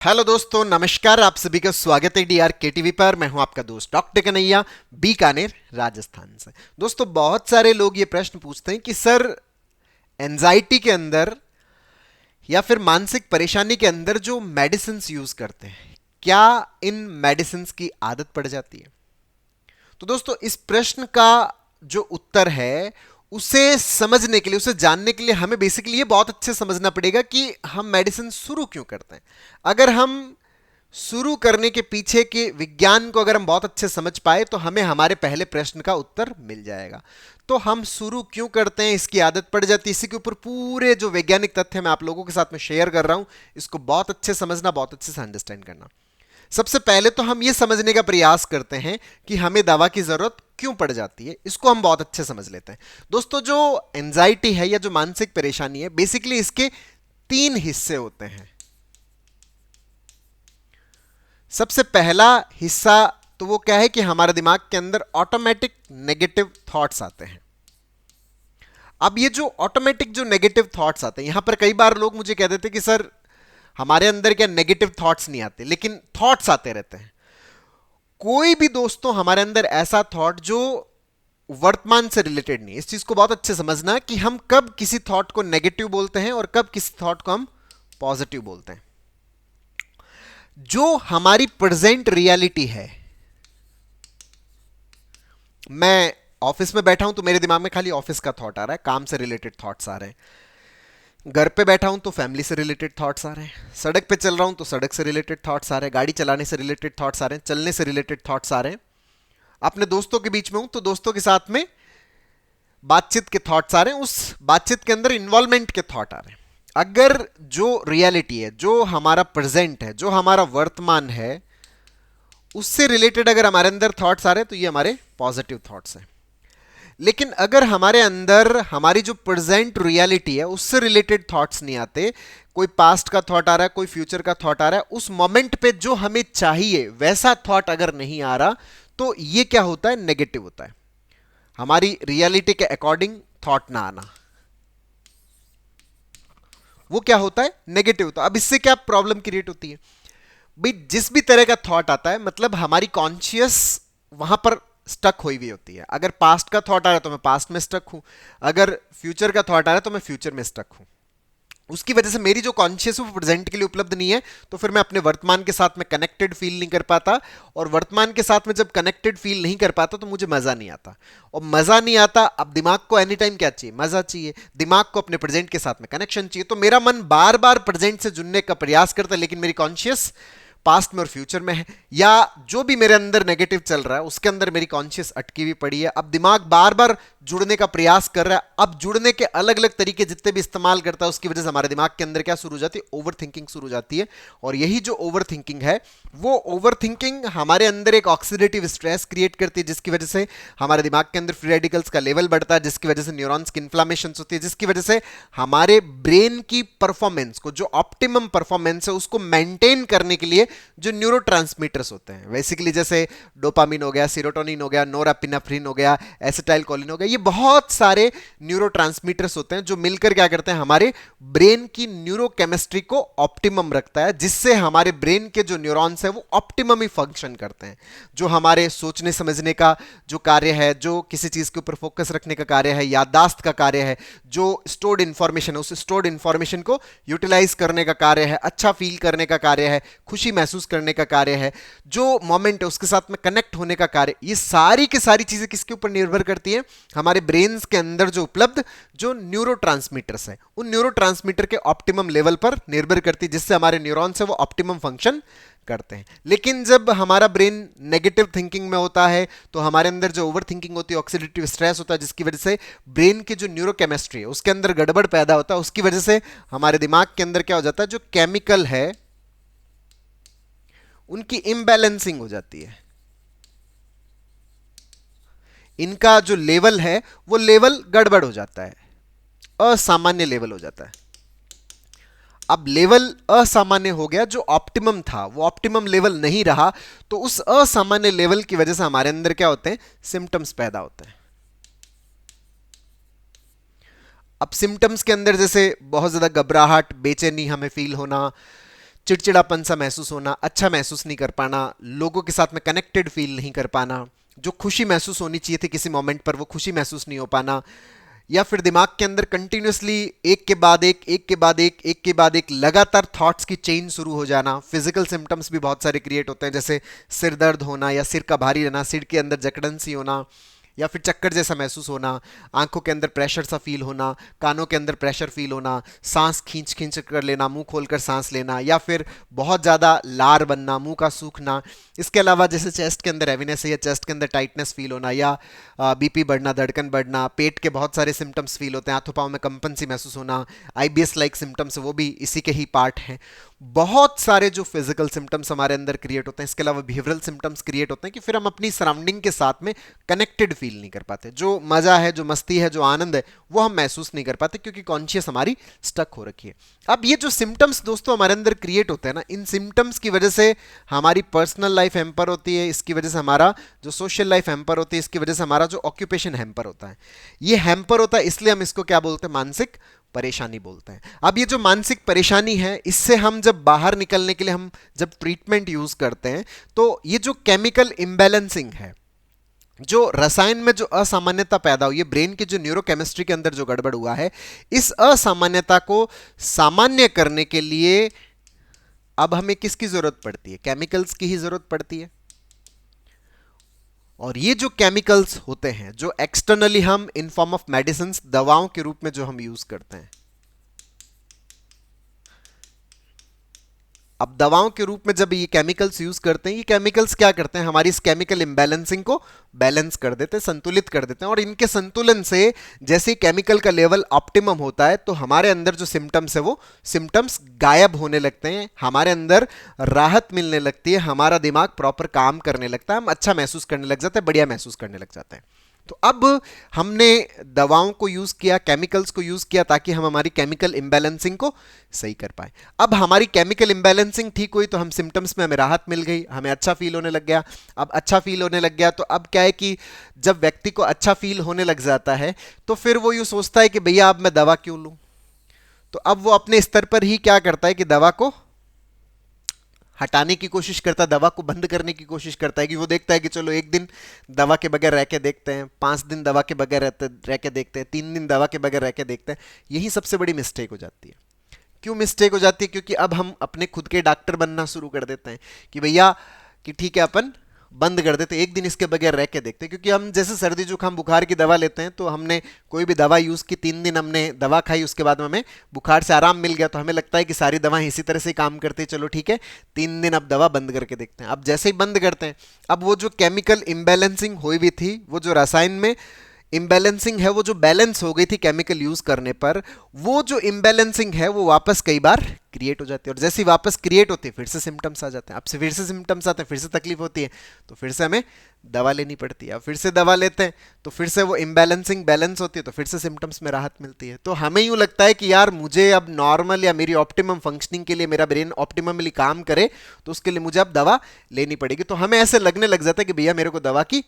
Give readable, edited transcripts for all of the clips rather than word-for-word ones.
Hello दोस्तों, नमस्कार। आप सभी का स्वागत है डीआर के टीवी पर। मैं हूं आपका दोस्त डॉक्टर कन्हैया, बीकानेर, राजस्थान से। दोस्तों, बहुत सारे लोग ये प्रश्न पूछते हैं कि सर, एंजाइटी के अंदर या फिर मानसिक परेशानी के अंदर जो मेडिसिन यूज करते हैं, क्या इन मेडिसिन की आदत पड़ जाती है? तो दोस्तों, इस प्रश्न का जो उत्तर है, उसे समझने के लिए, उसे जानने के लिए हमें बेसिकली ये बहुत अच्छे समझना पड़ेगा कि हम मेडिसिन शुरू क्यों करते हैं। अगर हम शुरू करने के पीछे के विज्ञान को अगर हम बहुत अच्छे समझ पाए तो हमें हमारे पहले प्रश्न का उत्तर मिल जाएगा। तो हम शुरू क्यों करते हैं, इसकी आदत पड़ जाती है, इसी के ऊपर पूरे जो वैज्ञानिक तथ्य मैं आप लोगों के साथ में शेयर कर रहा हूं, इसको बहुत अच्छे समझना, बहुत अच्छे से अंडरस्टैंड करना। सबसे पहले तो हम ये समझने का प्रयास करते हैं कि हमें दवा की जरूरत क्यों पड़ जाती है। इसको हम बहुत अच्छे समझ लेते हैं। दोस्तों, जो एंजाइटी है या जो मानसिक परेशानी है, बेसिकली इसके तीन हिस्से होते हैं। सबसे पहला हिस्सा तो वो क्या है कि हमारे दिमाग के अंदर ऑटोमेटिक नेगेटिव थॉट्स आते हैं। अब ये जो ऑटोमेटिक जो नेगेटिव थॉट्स आते हैं, यहां पर कई बार लोग मुझे कह देते हैं कि सर, हमारे अंदर क्या नेगेटिव थॉट्स नहीं आते, लेकिन थॉट्स आते रहते हैं। कोई भी दोस्तों हमारे अंदर ऐसा थॉट जो वर्तमान से रिलेटेड नहीं, इस चीज को बहुत अच्छे समझना कि हम कब किसी थॉट को नेगेटिव बोलते हैं और कब किसी थॉट को हम पॉजिटिव बोलते हैं। जो हमारी प्रेजेंट रियलिटी है, मैं ऑफिस में बैठा हूं तो मेरे दिमाग में खाली ऑफिस का थॉट आ रहा है, काम से रिलेटेड थॉट्स आ रहे हैं। घर पे बैठा हूं तो फैमिली से रिलेटेड थॉट्स आ रहे हैं। सड़क पे चल रहा हूं तो सड़क से रिलेटेड थॉट्स आ रहे हैं। गाड़ी चलाने से रिलेटेड थॉट्स आ रहे हैं। चलने से रिलेटेड थॉट्स आ रहे हैं। अपने दोस्तों के बीच में हूं तो दोस्तों के साथ में बातचीत के थॉट्स आ रहे हैं। उस बातचीत के अंदर इन्वॉल्वमेंट के थॉट आ रहे हैं। अगर जो रियलिटी है, जो हमारा प्रेजेंट है, जो हमारा वर्तमान है, उससे रिलेटेड अगर हमारे अंदर थॉट्स आ रहे हैं तो ये हमारे पॉजिटिव थॉट्स हैं। लेकिन अगर हमारे अंदर हमारी जो प्रेजेंट रियलिटी है उससे रिलेटेड थॉट्स नहीं आते, कोई पास्ट का थॉट आ रहा है, कोई फ्यूचर का थॉट आ रहा है, उस मोमेंट पे जो हमें चाहिए वैसा थॉट अगर नहीं आ रहा, तो ये क्या होता है? नेगेटिव होता है। हमारी रियलिटी के अकॉर्डिंग थॉट ना आना, वो क्या होता है? नेगेटिव होता है। अब इससे क्या प्रॉब्लम क्रिएट होती है भाई? जिस भी तरह का थॉट आता है, मतलब हमारी कॉन्शियस वहां पर स्टक हुई हुई होती है। अगर पास्ट का थॉट आ रहा है तो मैं पास्ट में स्टक हूं, अगर फ्यूचर का थॉट आ रहा है तो मैं फ्यूचर में स्टक हूं। उसकी वजह से मेरी जो कॉन्शियस है वो प्रेजेंट के लिए उपलब्ध नहीं है, तो फिर मैं अपने वर्तमान के साथ में कनेक्टेड फील नहीं कर पाता। और वर्तमान के साथ में जब कनेक्टेड फील नहीं कर पाता तो मुझे मजा नहीं आता। और मजा नहीं आता, अब दिमाग को एनी टाइम क्या चाहिए? मजा चाहिए। दिमाग को अपने प्रेजेंट के साथ में कनेक्शन चाहिए। तो मेरा मन बार बार प्रेजेंट से जुड़ने का प्रयास करता है, लेकिन मेरी कॉन्शियस पास्ट में और फ्यूचर में है, या जो भी मेरे अंदर नेगेटिव चल रहा है उसके अंदर मेरी कॉन्शियस अटकी हुई पड़ी है। अब दिमाग बार बार जुड़ने का प्रयास कर रहा है। अब जुड़ने के अलग अलग तरीके जितने भी इस्तेमाल करता है, उसकी वजह से हमारे दिमाग के अंदर क्या शुरू हो जाती है? ओवर थिंकिंग शुरू हो जाती है। और यही जो ओवर थिंकिंग है, वो ओवर थिंकिंग हमारे अंदर एक ऑक्सीडेटिव स्ट्रेस क्रिएट करती है, जिसकी वजह से हमारे दिमाग के अंदर फ्री रेडिकल्स का लेवल बढ़ता है, जिसकी वजह से न्यूरॉन्स की इन्फ्लामेशन होती है, जिसकी वजह से हमारे ब्रेन की परफॉर्मेंस को, जो ऑप्टिमम परफॉर्मेंस है, उसको मेंटेन करने के लिए जो न्यूरोट्रांसमीटर्स होते हैं, बेसिकली जैसे डोपामिन हो गया, सीरोटोनिन हो गया, नोरेपिनेफ्रिन हो गया, एसिटाइलकोलिन हो गया, ये बहुत सारे न्यूरोट्रांसमीटर्स होते हैं जो मिलकर क्या करते हैं? हमारे ब्रेन की न्यूरोकेमिस्ट्री को ऑप्टिमम रखता है, जिससे हमारे ब्रेन के जो न्यूरॉन्स है वो ऑप्टिमम ही फंक्शन करते हैं। जो हमारे सोचने समझने का जो कार्य है, जो किसी चीज के ऊपर फोकस रखने का कार्य है, याददाश्त का कार्य है, जो स्टोर्ड इंफॉर्मेशन है, उस स्टोर्ड इंफॉर्मेशन को यूटिलाइज करने का कार्य है, अच्छा फील करने का कार्य है, खुशी महसूस करने का कार्य है, जो मोमेंट है उसके साथ में कनेक्ट होने का कार्य, ये सारी की सारी चीजें किसके ऊपर निर्भर करती है? हमारे ब्रेन्स के अंदर जो उपलब्ध जो न्यूरोट्रांसमीटर्स हैं, उन न्यूरोट्रांसमीटर के ऑप्टिमम लेवल पर निर्भर करती है, जिससे हमारे न्यूरॉन्स है वो ऑप्टिमम फंक्शन करते हैं। लेकिन जब हमारा ब्रेन नेगेटिव थिंकिंग में होता है तो हमारे अंदर जो ओवर थिंकिंग होती है, ऑक्सीडेटिव स्ट्रेस होता है, जिसकी वजह से ब्रेन की जो न्यूरोकेमिस्ट्री है उसके अंदर गड़बड़ पैदा होता है। उसकी वजह से हमारे दिमाग के अंदर क्या हो जाता है? जो केमिकल है उनकी इम्बैलेंसिंग हो जाती है। इनका जो लेवल है वो लेवल गड़बड़ हो जाता है, असामान्य लेवल हो जाता है। अब लेवल असामान्य हो गया, जो ऑप्टिमम था वो ऑप्टिमम लेवल नहीं रहा, तो उस असामान्य लेवल की वजह से हमारे अंदर क्या होते हैं? सिम्टम्स पैदा होते हैं। अब सिम्टम्स के अंदर जैसे बहुत ज्यादा घबराहट, बेचैनी हमें फील होना, चिड़चिड़ापन सा महसूस होना, अच्छा महसूस नहीं कर पाना, लोगों के साथ में कनेक्टेड फील नहीं कर पाना, जो खुशी महसूस होनी चाहिए थी किसी मोमेंट पर वो खुशी महसूस नहीं हो पाना, या फिर दिमाग के अंदर कंटिन्यूसली एक के बाद एक लगातार थॉट्स की चेन शुरू हो जाना। फिजिकल सिम्टम्स भी बहुत सारे क्रिएट होते हैं, जैसे सिर दर्द होना या सिर का भारी रहना, सिर के अंदर जकड़न सी होना, या फिर चक्कर जैसा महसूस होना, आंखों के अंदर प्रेशर सा फील होना, कानों के अंदर प्रेशर फील होना, सांस खींच खींच कर लेना, मुंह खोलकर सांस लेना, या फिर बहुत ज़्यादा लार बनना, मुंह का सूखना। इसके अलावा जैसे चेस्ट के अंदर हैवीनेस है या चेस्ट के अंदर टाइटनेस फील होना, या बीपी बढ़ना, धड़कन बढ़ना, पेट के बहुत सारे सिम्टम्स फील होते हैं, हाथों पाँव में कंपन सी महसूस होना, आईबीएस लाइक सिम्टम्स वो भी इसी के ही पार्ट हैं। बहुत सारे जो फिजिकल सिम्टम्स हमारे अंदर क्रिएट होते हैं। इसके अलावा बिहेवियरल सिम्टम्स क्रिएट होते हैं कि फिर हम अपनी सराउंडिंग के साथ में कनेक्टेड फील नहीं कर पाते, जो मजा है, जो मस्ती है, जो आनंद है, वो हम महसूस नहीं कर पाते क्योंकि कॉन्शियस हमारी स्टक हो रखी है। अब ये जो सिम्टम्स दोस्तों हमारे अंदर क्रिएट होते हैं ना, इन सिम्टम्स की वजह से हमारी पर्सनल लाइफ हैम्पर होती है, इसकी वजह से हमारा जो सोशल लाइफ हैम्पर होती है, इसकी वजह से हमारा जो ऑक्यूपेशन हैम्पर होता है। ये हैम्पर होता है, इसलिए हम इसको क्या बोलते हैं, मानसिक परेशानी बोलते हैं। अब ये जो मानसिक परेशानी है, इससे हम जब बाहर निकलने के लिए हम जब ट्रीटमेंट यूज करते हैं, तो ये जो केमिकल इम्बैलेंसिंग है, जो रसायन में जो असामान्यता पैदा हुई है, ब्रेन की जो न्यूरोकेमिस्ट्री के अंदर जो गड़बड़ हुआ है, इस असामान्यता को सामान्य करने के लिए अब हमें किसकी जरूरत पड़ती है, केमिकल्स की ही जरूरत पड़ती है। और ये जो केमिकल्स होते हैं, जो एक्सटर्नली हम इन फॉर्म ऑफ मेडिसिन, दवाओं के रूप में जो हम यूज करते हैं, अब दवाओं के रूप में जब ये केमिकल्स यूज करते हैं, ये केमिकल्स क्या करते हैं, हमारी इस केमिकल इम्बैलेंसिंग को बैलेंस कर देते हैं, संतुलित कर देते हैं। और इनके संतुलन से जैसे केमिकल का लेवल ऑप्टिमम होता है, तो हमारे अंदर जो सिम्टम्स है वो सिम्टम्स गायब होने लगते हैं, हमारे अंदर राहत मिलने लगती है, हमारा दिमाग प्रॉपर काम करने लगता है, हम अच्छा महसूस करने लग जाते हैं, बढ़िया महसूस करने लग जाते हैं। तो अब हमने दवाओं को यूज किया, केमिकल्स को यूज किया, ताकि हम हमारी केमिकल इम्बैलेंसिंग को सही कर पाए। अब हमारी केमिकल इम्बैलेंसिंग ठीक हुई तो हम सिम्टम्स में हमें राहत मिल गई, हमें अच्छा फील होने लग गया। अब अच्छा फील होने लग गया तो अब क्या है कि जब व्यक्ति को अच्छा फील होने लग जाता है, तो फिर वो यूं सोचता है कि भैया अब मैं दवा क्यों लूं। तो अब वो अपने स्तर पर ही क्या करता है कि दवा को हटाने की कोशिश करता है, दवा को बंद करने की कोशिश करता है, कि वो देखता है कि चलो एक दिन दवा के बगैर रह के देखते हैं, 5 दिन दवा के बगैर रह के देखते हैं, 3 दिन दवा के बगैर रह के देखते हैं। यही सबसे बड़ी मिस्टेक हो जाती है। क्यों मिस्टेक हो जाती है? क्योंकि अब हम अपने खुद के डॉक्टर बनना शुरू कर देते हैं कि भैया कि ठीक है अपन बंद कर देते, एक दिन इसके बगैर रह के देखते हैं। क्योंकि हम जैसे सर्दी जुकाम बुखार की दवा लेते हैं, तो हमने कोई भी दवा यूज़ की, 3 दिन हमने दवा खाई, उसके बाद हमें बुखार से आराम मिल गया, तो हमें लगता है कि सारी दवाएं इसी तरह से काम करती है, चलो ठीक है 3 दिन अब दवा बंद करके देखते हैं। अब जैसे ही बंद करते हैं, अब वो जो केमिकल इम्बैलेंसिंग हुई हुई थी, वो जो रसायन में इम्बैलेंसिंग है, वो जो बैलेंस हो गई थी केमिकल यूज करने पर, वो जो इम्बैलेंसिंग है वो वापस कई बार क्रिएट हो जाती है। और जैसे ही वापस क्रिएट होती है, फिर से सिम्टम्स आ जाते हैं। अब से फिर से सिम्टम्स आते हैं, फिर से तकलीफ होती है, तो फिर से हमें दवा लेनी पड़ती है। अब फिर से दवा लेते हैं तो फिर से वो इम्बैलेंसिंग बैलेंस होती है, तो फिर से सिम्टम्स में राहत मिलती है। तो हमें यूँ लगता है कि यार मुझे अब नॉर्मल या मेरी ऑप्टिमम फंक्शनिंग के लिए, मेरा ब्रेन ऑप्टिममली काम करे, तो उसके लिए मुझे अब दवा लेनी पड़ेगी। तो हमें ऐसे लगने लग जाता है कि भैया मेरे को दवा की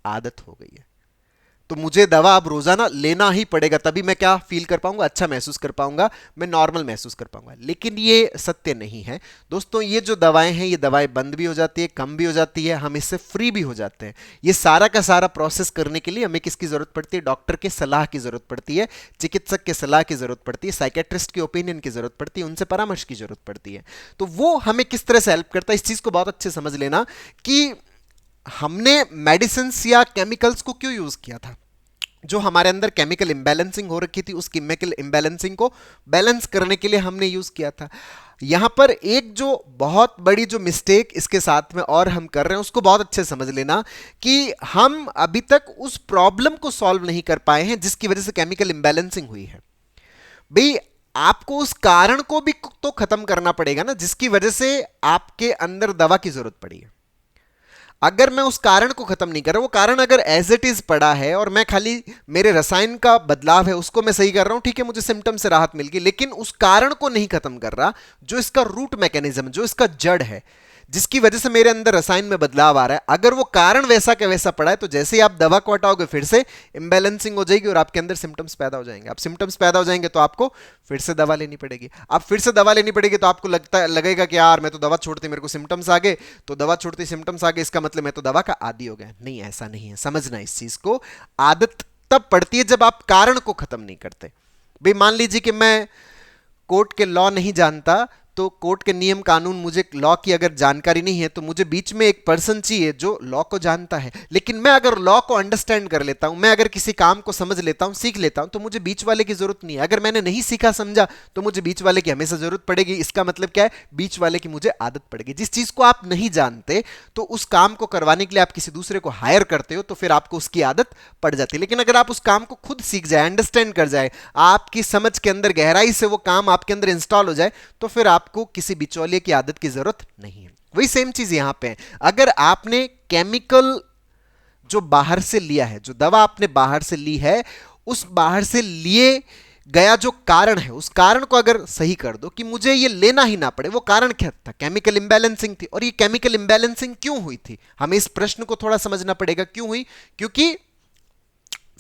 आदत हो गई है, तो मुझे दवा अब रोजाना लेना ही पड़ेगा, तभी मैं क्या फील कर पाऊंगा, अच्छा महसूस कर पाऊंगा, मैं नॉर्मल महसूस कर पाऊंगा। लेकिन ये सत्य नहीं है दोस्तों। ये जो दवाएं हैं, ये दवाएं बंद भी हो जाती है, कम भी हो जाती है, हम इससे फ्री भी हो जाते हैं। ये सारा का सारा प्रोसेस करने के लिए हमें किसकी जरूरत पड़ती है? डॉक्टर के सलाह की जरूरत पड़ती है, चिकित्सक के सलाह की जरूरत पड़ती है, साइकेट्रिस्ट के ओपिनियन की जरूरत पड़ती है, उनसे परामर्श की जरूरत पड़ती है। तो वो हमें किस तरह से हेल्प करता है, इस चीज को बहुत अच्छे समझ लेना कि हमने मेडिसिन या केमिकल्स को क्यों यूज किया था। जो हमारे अंदर केमिकल इम्बैलेंसिंग हो रखी थी, उस केमिकल इम्बैलेंसिंग को बैलेंस करने के लिए हमने यूज किया था। यहां पर एक जो बहुत बड़ी जो मिस्टेक इसके साथ में और हम कर रहे हैं, उसको बहुत अच्छे समझ लेना कि हम अभी तक उस प्रॉब्लम को सॉल्व नहीं कर पाए हैं जिसकी वजह से केमिकल इम्बैलेंसिंग हुई है। भाई आपको उस कारण को भी तो खत्म करना पड़ेगा ना, जिसकी वजह से आपके अंदर दवा की जरूरत पड़ी है। अगर मैं उस कारण को खत्म नहीं कर रहा, वो कारण अगर एज इट इज पड़ा है और मैं खाली मेरे रसायन का बदलाव है उसको मैं सही कर रहा हूं, ठीक है मुझे सिम्टम से राहत मिल गई, लेकिन उस कारण को नहीं खत्म कर रहा, जो इसका रूट मैकेनिज्म, जो इसका जड़ है, जिसकी वजह से मेरे अंदर रसायन में बदलाव आ रहा है, अगर वो कारण वैसा का वैसा पड़ा है तो जैसे ही आप दवा को हटाओगे फिर से इम्बैलेंसिंग हो जाएगी और आपके अंदर सिम्टम्स पैदा हो जाएंगे। आप सिम्टम्स पैदा हो जाएंगे तो आपको फिर से दवा लेनी पड़ेगी। अब फिर से दवा लेनी पड़ेगी तो आपको लगेगा कि यार मैं तो दवा छोड़ते मेरे को सिम्टम्स आ गए, तो दवा छोड़ते सिम्टम्स आ गए, इसका मतलब मैं तो दवा का आदी हो गया। नहीं, ऐसा नहीं है, समझना इस चीज को। आदत तब पड़ती है जब आप कारण को खत्म नहीं करते। भाई मान लीजिए कि मैं कोर्ट के लॉ नहीं जानता, तो कोर्ट के नियम कानून, मुझे लॉ की अगर जानकारी नहीं है तो मुझे बीच में एक पर्सन चाहिए जो लॉ को जानता है। लेकिन मैं अगर लॉ को अंडरस्टैंड कर लेता हूं, मैं अगर किसी काम को समझ लेता हूं, सीख लेता हूं, तो मुझे बीच वाले की जरूरत नहीं है। अगर मैंने नहीं सीखा समझा तो मुझे बीच वाले की हमेशा जरूरत पड़ेगी। इसका मतलब क्या है, बीच वाले की मुझे आदत पड़ेगी। जिस चीज को आप नहीं जानते तो उस काम को करवाने के लिए आप किसी दूसरे को हायर करते हो, तो फिर आपको उसकी आदत पड़ जाती है। लेकिन अगर आप उस काम को खुद सीख जाए, अंडरस्टैंड कर जाए, आपकी समझ के अंदर गहराई से वो काम आपके अंदर इंस्टॉल हो जाए, तो फिर आपको किसी बिचौलिए की आदत की जरूरत नहीं है। वही सेम चीज यहां पे है। अगर आपने केमिकल जो बाहर से लिया है, जो दवा आपने बाहर से ली है, उस बाहर से लिए गया जो कारण है, उस कारण को अगर सही कर दो कि मुझे ये लेना ही ना पड़े। वो कारण क्या था? केमिकल इंबैलेंसिंग थी। और ये केमिकल इंबैलेंसिंग क्यों हुई थी, हमें इस प्रश्न को थोड़ा समझना पड़ेगा। क्यों हुई? क्योंकि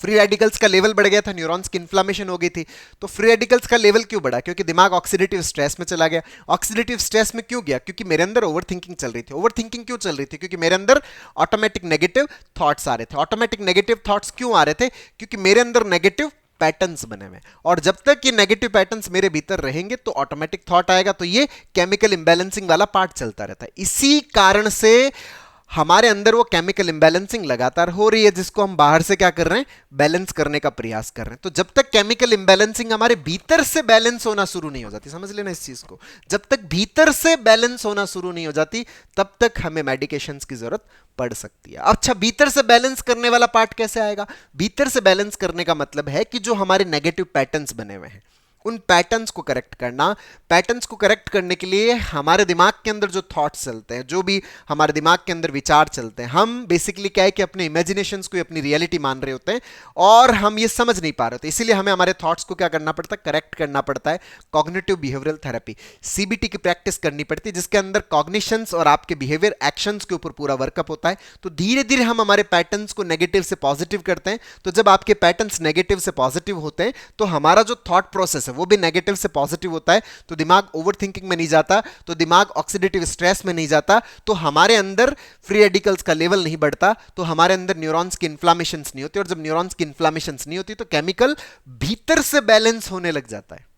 फ्री रेडिकल्स का लेवल बढ़ गया था, न्यूरॉन्स की इन्फ्लामेशन हो गई थी। तो फ्री रेडिकल्स का लेवल क्यों बढ़ा? क्योंकि दिमाग ऑक्सीडेटिव स्ट्रेस में चला गया। ऑक्सीडेटिव स्ट्रेस में क्यों गया? क्योंकि मेरे अंदर ओवर थिंकिंग चल रही थी। ओवर थिंकिंग क्यों चल रही थी? क्योंकि मेरे अंदर ऑटोमेटिक नेगेटिव थॉट्स आ रहे थे। ऑटोमेटिक नेगेटिव थॉट्स क्यों आ रहे थे? क्योंकि मेरे अंदर नेगेटिव पैटर्न्स बने हुए। और जब तक ये नेगेटिव पैटर्न्स मेरे भीतर रहेंगे तो ऑटोमेटिक थॉट आएगा, तो ये केमिकल इंबैलेंसिंग वाला पार्ट चलता रहता है। इसी कारण से हमारे अंदर वो केमिकल इंबैलेंसिंग लगातार हो रही है, जिसको हम बाहर से क्या कर रहे हैं, बैलेंस करने का प्रयास कर रहे हैं। तो जब तक केमिकल इंबैलेंसिंग हमारे भीतर से बैलेंस होना शुरू नहीं हो जाती, समझ लेना इस चीज को, जब तक भीतर से बैलेंस होना शुरू नहीं हो जाती तब तक हमें मेडिकेशंस की जरूरत पड़ सकती है। अच्छा, भीतर से बैलेंस करने वाला पार्ट कैसे आएगा? भीतर से बैलेंस करने का मतलब है कि जो हमारे नेगेटिव पैटर्न्स बने हुए हैं, उन पैटर्न्स को करेक्ट करना। पैटर्न्स को करेक्ट करने के लिए हमारे दिमाग के अंदर जो थॉट्स चलते हैं, जो भी हमारे दिमाग के अंदर विचार चलते हैं, हम बेसिकली क्या है कि अपने इमेजिनेशंस को अपनी रियलिटी मान रहे होते हैं और हम ये समझ नहीं पा रहे होते। इसीलिए हमें हमारे थॉट्स को क्या करना पड़ता है, करेक्ट करना पड़ता है। कॉग्निटिव बिहेवियरल थेरेपी, सीबीटी की प्रैक्टिस करनी पड़ती है, जिसके अंदर कॉग्निशंस और आपके बिहेवियर एक्शंस के ऊपर पूरा वर्कअप होता है। तो धीरे धीरे हम हमारे पैटर्न्स को नेगेटिव से पॉजिटिव करते हैं। तो जब आपके पैटर्न्स नेगेटिव से पॉजिटिव होते हैं तो हमारा जो थॉट प्रोसेस वो भी नेगेटिव से पॉजिटिव होता है। तो दिमाग ओवरथिंकिंग में नहीं जाता, तो दिमाग ऑक्सीडेटिव स्ट्रेस में नहीं जाता, तो हमारे अंदर फ्री रेडिकल्स का लेवल नहीं बढ़ता, तो हमारे अंदर न्यूरॉन्स की इन्फ्लामेशंस नहीं होती। और जब न्यूरॉन्स की इन्फ्लामेशंस नहीं होती तो केमिकल भीतर से बैलेंस होने लग जाता है।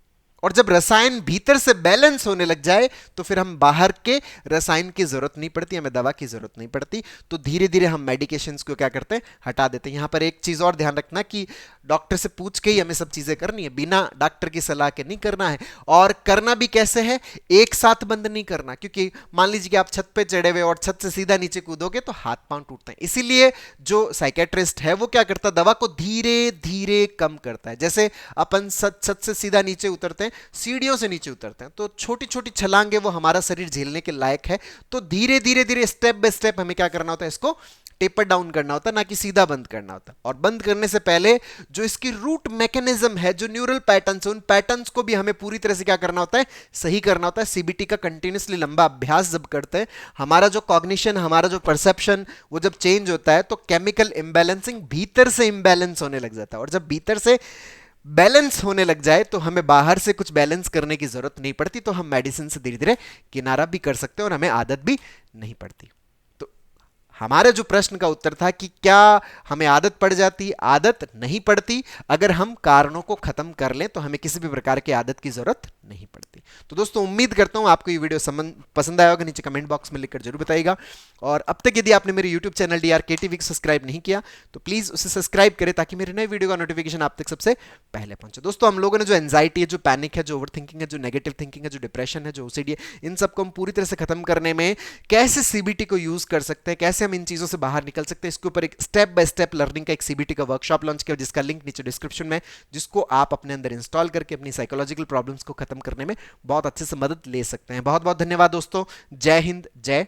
और जब रसायन भीतर से बैलेंस होने लग जाए तो फिर हम बाहर के रसायन की जरूरत नहीं पड़ती, हमें दवा की जरूरत नहीं पड़ती। तो धीरे धीरे हम मेडिकेशंस को क्या करते हैं, हटा देते हैं। यहां पर एक चीज और ध्यान रखना कि डॉक्टर से पूछ के ही हमें सब चीजें करनी है, बिना डॉक्टर की सलाह के नहीं करना है। और करना भी कैसे है, एक साथ बंद नहीं करना। क्योंकि मान लीजिए कि आप छत पे चढ़े हुए और छत से सीधा नीचे कूदोगे तो हाथ पांव टूटते हैं। इसीलिए जो साइकेट्रिस्ट है वो क्या करता है, दवा को धीरे धीरे कम करता है। जैसे अपन छत से सीधा नीचे उतरते हैं, सीढ़ियों से नीचे उतरते हैं, तो छोटी छोटी छलांगे वो हमारा शरीर झेलने के लायक है। तो धीरे धीरे धीरे स्टेप बाय स्टेप हमें क्या करना होता है, इसको टेपर डाउन करना होता है, ना कि सीधा बंद करना होता है। और बंद करने से पहले जो इसकी रूट मैकेनिज्म है, जो न्यूरल पैटर्न्स है, उन पैटर्न्स को भी हमें पूरी तरह से क्या करना होता है, सही करना होता है। सीबीटी का कंटिन्यूसली लंबा अभ्यास जब करते हैं, हमारा जो कॉग्निशन, हमारा जो परसेप्शन वो जब चेंज होता है तो केमिकल इंबैलेंसिंग भीतर से इंबैलेंस होने लग जाता है। और जब भीतर से बैलेंस होने लग जाए तो हमें बाहर से कुछ बैलेंस करने की जरूरत नहीं पड़ती। तो हम मेडिसिन से धीरे धीरे किनारा भी कर सकते हैं और हमें आदत भी नहीं पड़ती। तो हमारे जो प्रश्न का उत्तर था कि क्या हमें आदत पड़ जाती, आदत नहीं पड़ती। अगर हम कारणों को खत्म कर लें तो हमें किसी भी प्रकार की आदत की जरूरत नहीं पड़ती। तो दोस्तों, उम्मीद करता हूं आपको ये वीडियो पसंद आया होगा। नीचे कमेंट बॉक्स में लिखकर जरूर बताइएगा। और अब तक यदि आपने मेरे यूट्यूब चैनल DRKTV को सब्सक्राइब नहीं किया तो प्लीज उसे सब्सक्राइब करें, ताकि मेरे नए वीडियो का नोटिफिकेशन आप तक सबसे पहले पहुंचे। दोस्तों, हम लोगों ने जो एंजाइटी है, जो पैनिक है, जो ओवर थिंकिंग है, जो नेगेटिव थिंकिंग है, जो डिप्रेशन है, जो OCD है, इन सबको हम पूरी तरह से खत्म करने में कैसे CBT को यूज कर सकते हैं, कैसे हम इन चीजों से बाहर निकल सकते हैं, इसके ऊपर एक स्टेप बाय स्टेप लर्निंग का एक CBT का वर्कशॉप लॉन्च किया, जिसका लिंक नीचे डिस्क्रिप्शन में, जिसको आप अपने अंदर इंस्टॉल करके अपनी साइकोलॉजिकल प्रॉब्लम्स को खत्म करने में बहुत अच्छे से मदद ले सकते हैं। बहुत बहुत धन्यवाद दोस्तों। जय हिंद, जय